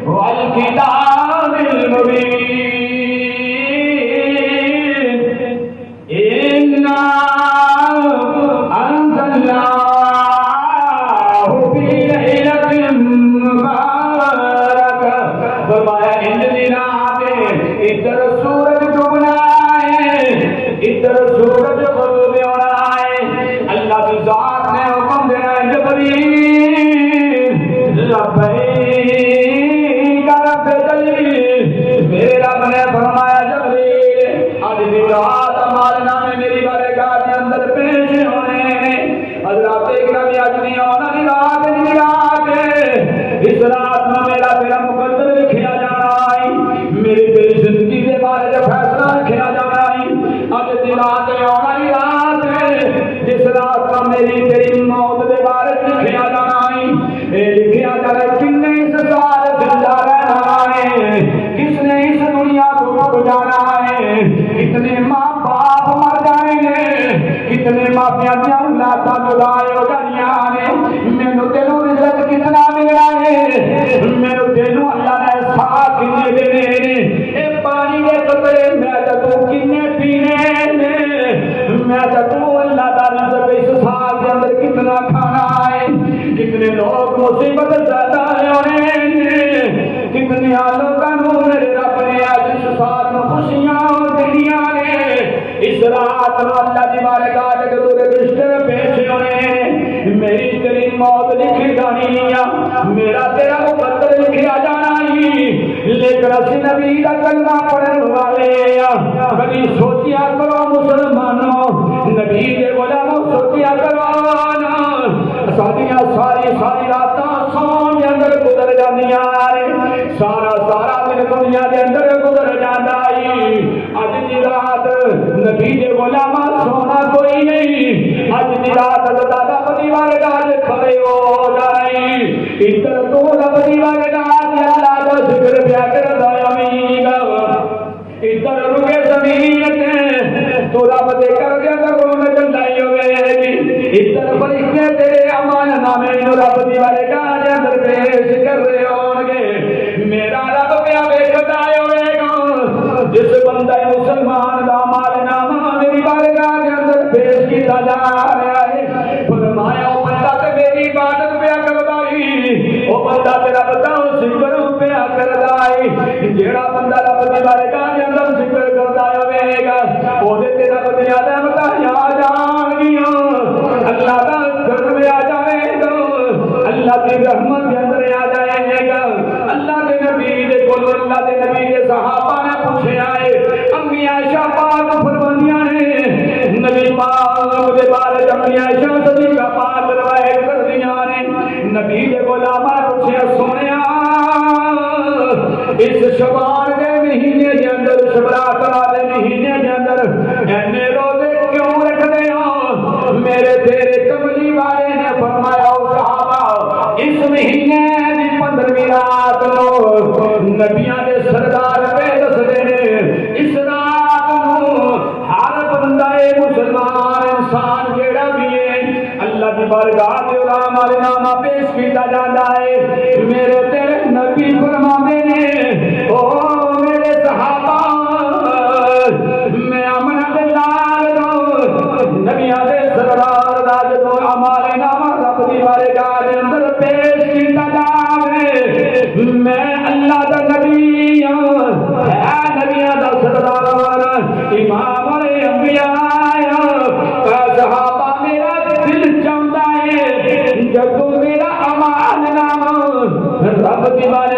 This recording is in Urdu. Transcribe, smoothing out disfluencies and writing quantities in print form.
والكتاب المبين إنا أنزلناه في ليلة مباركة فرمایا ان دنات ادھر سورج ڈوبنا ہے ادھر سورج غروب ہونا ہے اللہ کی ذات نے حکم دینا ہے جبریل لبیک رب جلیل میرے رب نے فرمایا جبریل آج بھی رات ہمارے نام میری بارگاہ کے اندر پیش ہونے حضرات اکرام آج بھی ہونا دی رات اس رات میں میرا تیرا مقدر لکھیا جانا ہے میری تیری زندگی کے بارے میں فیصلہ لکھیا جانا ہے آج دی رات ہونا دی رات جس رات میں میری تیری موت کے بارے میں لکھیا جانا ہے لکھیا جانا ہے کن نے اس سال زندہ رہنا ہے کس نے اس دنیا کو گزارنا ہے کتنے ماں باپ مر جائیں گے کتنے مافیا دیا اولاداں جدائے ہو جانیاں نے مینوں تینوں رزق کتنا ملنا ہے مینوں تینوں اللہ نے ساتھ کتنے دینے اے پانی کے قطرے میں تو کتنے پینے نے میں تو اللہ دا رزق اس سال کے اندر کتنا کھانا ہے کتنے لوگ مصیبت زیادہ ہونے کتنے لوگوں کو میرے رب نے آج اس سال میں خوشیاں دنیا نے اس رات میں اللہ دی بارگاہ کے حضور رشتے میں پیش ہونے میری تیری موت لکھی جانی میرا تیرا مقدر لکھیا جانا لیکن اسی نبی دا کلمہ پڑھن والے کبھی سوچیا کرو مسلمانوں نبی دے غلاموں سوچیا کرو ساڈیاں ساری راتاں سون دے اندر گزر جاندیاں سارا دن دنیا دے اندر گزر جاندا اج دی رات نبی دے غلاماں سونا کوئی نہیں اج دی رات اللہ دی بارگاہ وچ کھڑے ہو جائے ادھر تو رب دی بارگاہ وچ اللہ دا ذکر پیا کردا امین ادھر رکے زمین تے تو رب دے کر دیا کرو میں چلائی ہوے ادھر فرشتے تیرے امان نامے نو رب دی بارگاہ دے اندر پیش کر رہے ہون گے میرا رب پیا ویکھدا ہوے گا جس بندہ مسلمان دا مال نامہ میری بارگاہ دے اندر پیش کیتا جا رہا ہے فرمایا او بندہ تے میری عبادت پیا کردا او بندہ تے رب دا ذکر پیا کردا جیڑا بندہ رب دی بارگاہ دے اندر ذکر کردا ہوے گا او دے تے رب دی نعمت آ جان گیاں اللہ دا کرم آ جائے گا اللہ دی رحمت دے اندر آ جائے گا اللہ دے نبی دے کول اللہ دے نبی دے صحابہ نے پوچھیا ہے امی عائشہ پاک فرماندیاں نے نبی پاک دے بارے امی عائشہ صدیقہ پاک روایت کردیاں نے نبی دے غلاماں نے پوچھیا سونیا اس شبان دے مہینے دے اندر شبرات دے مہینے دے اندر اینے روزے کیوں رکھدے ہو میرے تیرے کملی والے نے فرمایا او صحابہ اس مہینے دی 15ویں رات نو نبیاں دے سردار پہ دسدے نے اس رات نو ہر بندہ مسلمان انسان جیڑا بھی ہے اللہ دی بارگاہ دے علماء نامہ پیش کیتا جاندا ہے میرے تیرے نبی فرماندے نے او میرے صحابہ میں امن دے نال نبیاں دے سردار دا جو اعمال نامہ رب دی بارگاہ دے اندر پیش کیتا جاوے میں اللہ دا نبی ہوں اے نبیاں دا سردار امام الانبیاء صحابہ میرا دل چاہتا ہے جب میرا اعمال نامہ رب دی بارگاہ